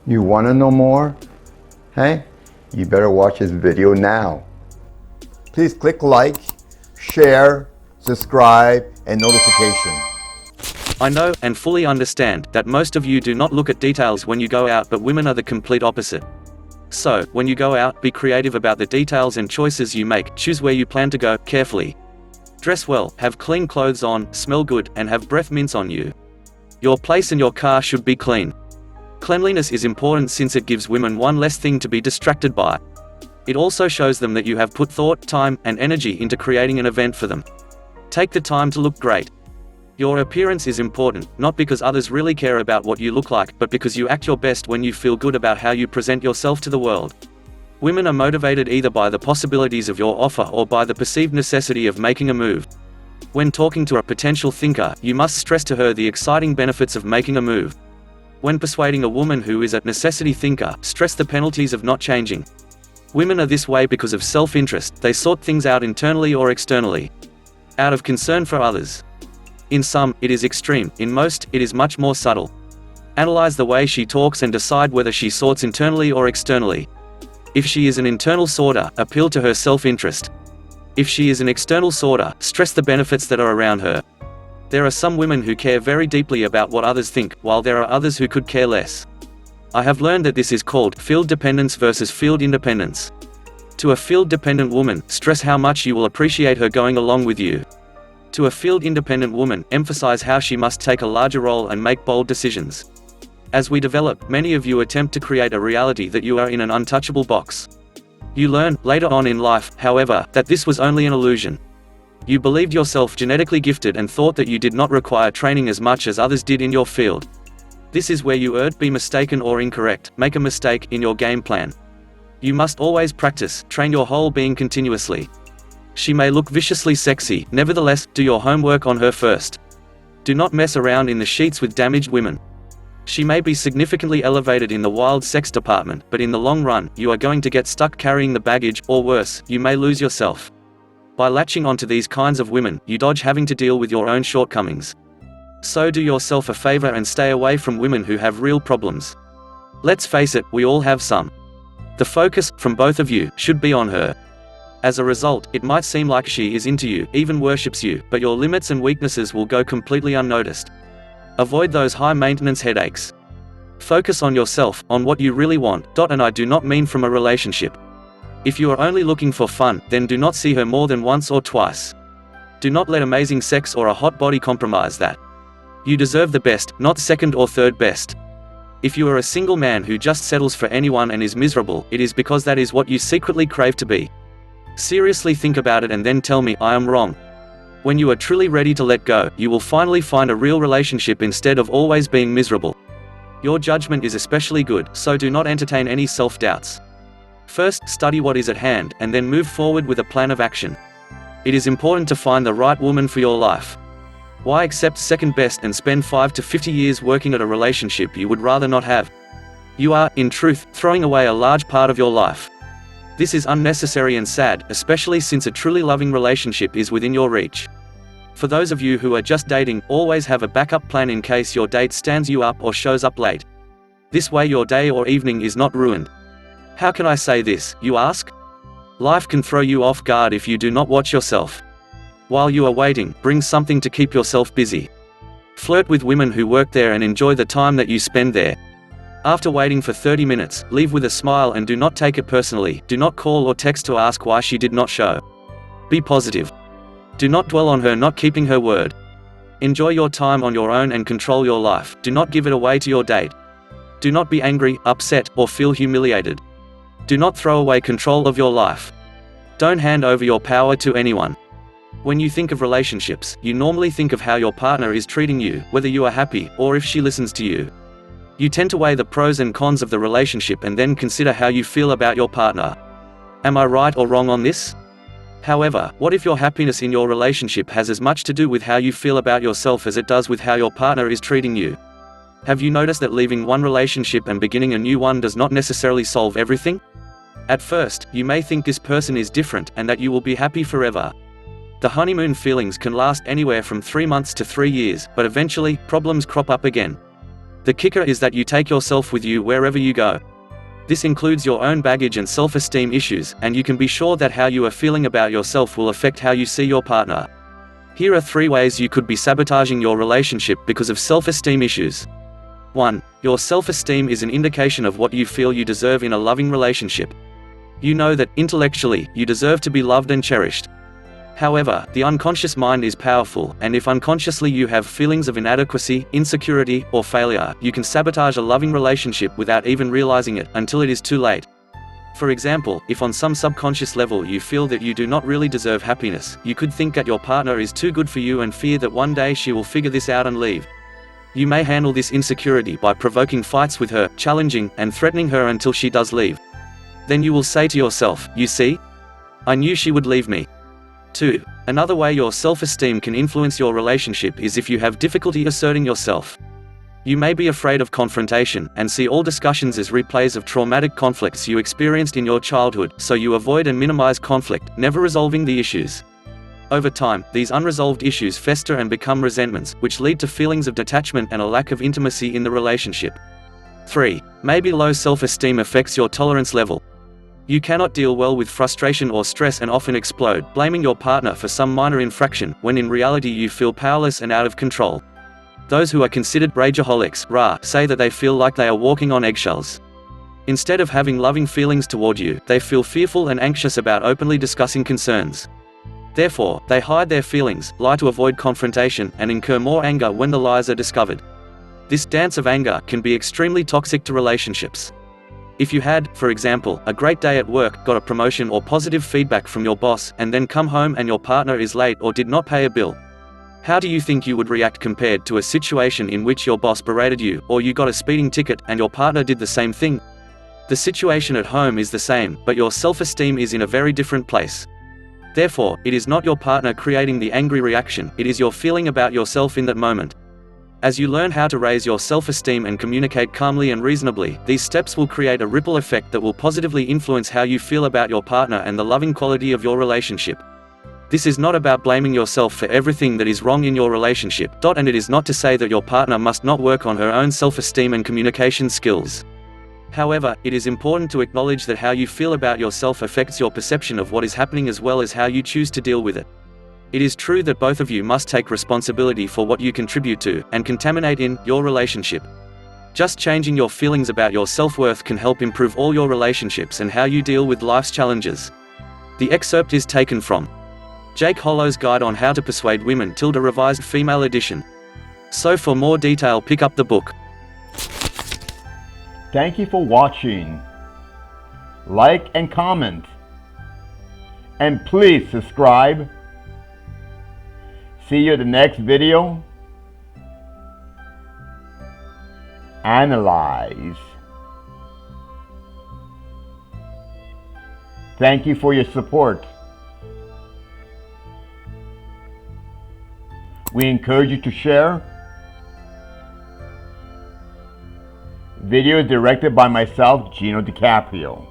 You want to know more? Hey, you better watch this video now. Please click like, share, subscribe, and notification. I know and fully understand that most of you do not look at details when you go out, but women are the complete opposite. So, when you go out, be creative about the details and choices you make. Choose where you plan to go carefully. Dress well, have clean clothes on, smell good, and have breath mints on you. Your place and your car should be clean. Cleanliness is important since it gives women one less thing to be distracted by. It also shows them that you have put thought, time, and energy into creating an event for them. Take the time to look great. Your appearance is important, not because others really care about what you look like, but because you act your best when you feel good about how you present yourself to the world. Women are motivated either by the possibilities of your offer or by the perceived necessity of making a move. When talking to a potential thinker, you must stress to her the exciting benefits of making a move. When persuading a woman who is a necessity thinker, stress the penalties of not changing. Women are this way because of self-interest. They sort things out internally or externally, out of concern for others. In some, it is extreme. In most, it is much more subtle. Analyze the way she talks and decide whether she sorts internally or externally. If she is an internal sorter, appeal to her self-interest. If she is an external sorter, stress the benefits that are around her. There are some women who care very deeply about what others think, while there are others who could care less. I have learned that this is called field dependence versus field independence. To a field-dependent woman, stress how much you will appreciate her going along with you. To a field-independent woman, emphasize how she must take a larger role and make bold decisions. As we develop, many of you attempt to create a reality that you are in an untouchable box. You learn, later on in life, however, that this was only an illusion. You believed yourself genetically gifted and thought that you did not require training as much as others did in your field. This is where you erred. Be mistaken or incorrect, make a mistake in your game plan. You must always practice, train your whole being continuously. She may look viciously sexy, nevertheless, do your homework on her first. Do not mess around in the sheets with damaged women. She may be significantly elevated in the wild sex department, but in the long run, you are going to get stuck carrying the baggage, or worse, you may lose yourself. By latching onto these kinds of women, you dodge having to deal with your own shortcomings. So do yourself a favor and stay away from women who have real problems. Let's face it, we all have some. The focus, from both of you, should be on her. As a result, it might seem like she is into you, even worships you, but your limits and weaknesses will go completely unnoticed. Avoid those high-maintenance headaches. Focus on yourself, on what you really want. And I do not mean from a relationship. If you are only looking for fun, then do not see her more than once or twice. Do not let amazing sex or a hot body compromise that. You deserve the best, not second or third best. If you are a single man who just settles for anyone and is miserable, it is because that is what you secretly crave to be. Seriously think about it and then tell me I am wrong. When you are truly ready to let go, you will finally find a real relationship instead of always being miserable. Your judgment is especially good, so do not entertain any self-doubts. First, study what is at hand, and then move forward with a plan of action. It is important to find the right woman for your life. Why accept second best and spend 5 to 50 years working at a relationship you would rather not have? You are, in truth, throwing away a large part of your life. This is unnecessary and sad, especially since a truly loving relationship is within your reach. For those of you who are just dating, always have a backup plan in case your date stands you up or shows up late. This way your day or evening is not ruined. How can I say this, you ask? Life can throw you off guard if you do not watch yourself. While you are waiting, bring something to keep yourself busy. Flirt with women who work there and enjoy the time that you spend there. After waiting for 30 minutes, leave with a smile and do not take it personally. Do not call or text to ask why she did not show. Be positive. Do not dwell on her not keeping her word. Enjoy your time on your own and control your life. Do not give it away to your date. Do not be angry, upset, or feel humiliated. Do not throw away control of your life. Don't hand over your power to anyone. When you think of relationships, you normally think of how your partner is treating you, whether you are happy, or if she listens to you. You tend to weigh the pros and cons of the relationship and then consider how you feel about your partner. Am I right or wrong on this? However, what if your happiness in your relationship has as much to do with how you feel about yourself as it does with how your partner is treating you? Have you noticed that leaving one relationship and beginning a new one does not necessarily solve everything? At first, you may think this person is different and that you will be happy forever. The honeymoon feelings can last anywhere from 3 months to 3 years, but eventually, problems crop up again. The kicker is that you take yourself with you wherever you go. This includes your own baggage and self-esteem issues, and you can be sure that how you are feeling about yourself will affect how you see your partner. Here are 3 ways you could be sabotaging your relationship because of self-esteem issues. 1. Your self-esteem is an indication of what you feel you deserve in a loving relationship. You know that, intellectually, you deserve to be loved and cherished. However, the unconscious mind is powerful, and if unconsciously you have feelings of inadequacy, insecurity, or failure, you can sabotage a loving relationship without even realizing it, until it is too late. For example, if on some subconscious level you feel that you do not really deserve happiness, you could think that your partner is too good for you and fear that one day she will figure this out and leave. You may handle this insecurity by provoking fights with her, challenging and threatening her until she does leave. Then you will say to yourself, "You see? I knew she would leave me." 2. Another way your self-esteem can influence your relationship is if you have difficulty asserting yourself. You may be afraid of confrontation, and see all discussions as replays of traumatic conflicts you experienced in your childhood, so you avoid and minimize conflict, never resolving the issues. Over time, these unresolved issues fester and become resentments, which lead to feelings of detachment and a lack of intimacy in the relationship. 3. Maybe low self-esteem affects your tolerance level. You cannot deal well with frustration or stress and often explode, blaming your partner for some minor infraction, when in reality you feel powerless and out of control. Those who are considered rageaholics say that they feel like they are walking on eggshells. Instead of having loving feelings toward you, they feel fearful and anxious about openly discussing concerns. Therefore, they hide their feelings, lie to avoid confrontation, and incur more anger when the lies are discovered. This dance of anger can be extremely toxic to relationships. If you had, for example, a great day at work, got a promotion or positive feedback from your boss, and then come home and your partner is late or did not pay a bill, how do you think you would react compared to a situation in which your boss berated you, or you got a speeding ticket and your partner did the same thing? The situation at home is the same, but your self-esteem is in a very different place. Therefore, it is not your partner creating the angry reaction, it is your feeling about yourself in that moment. As you learn how to raise your self-esteem and communicate calmly and reasonably, these steps will create a ripple effect that will positively influence how you feel about your partner and the loving quality of your relationship. This is not about blaming yourself for everything that is wrong in your relationship, and it is not to say that your partner must not work on her own self-esteem and communication skills. However, it is important to acknowledge that how you feel about yourself affects your perception of what is happening as well as how you choose to deal with it. It is true that both of you must take responsibility for what you contribute to, and contaminate in, your relationship. Just changing your feelings about your self-worth can help improve all your relationships and how you deal with life's challenges. The excerpt is taken from Jake Hollow's Guide on How to Persuade Women / Revised Female Edition. So for more detail, pick up the book. Thank you for watching. Like and comment. And please subscribe. See you in the next video. Analyze. Thank you for your support. We encourage you to share. Video directed by myself, Gino DiCaprio.